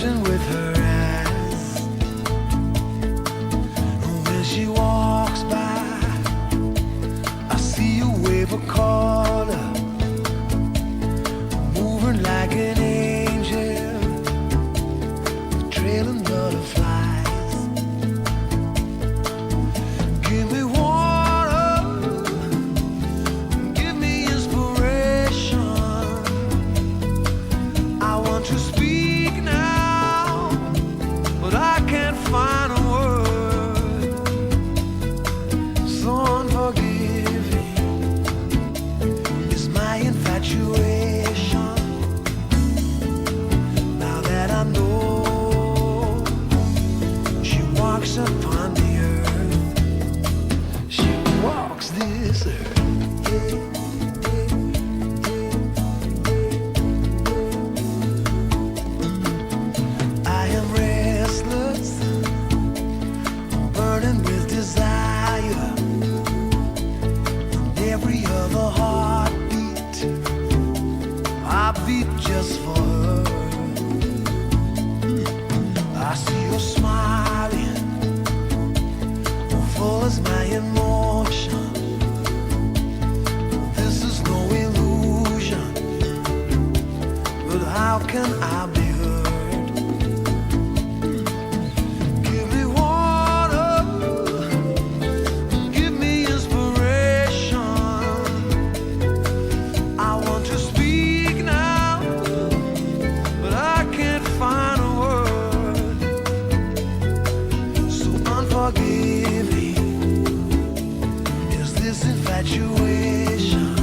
confusion with her eyes. When she walks by, I see you wave a caller, moving like an angel, trailing butterflies. Give me water, give me inspiration. I want to speak now, but I can't find a word. So unforgiving is my infatuation. Now that I know she walks upon the earth, she walks this earth. I am restless, burning with desire. And every other heartbeat, I beat just for her. I see her smiling, full as my emotion. This is no illusion, but how can I be heard? Give me water, give me inspiration. I want to speak now, but I can't find a word. So unforgiving is this infatuation.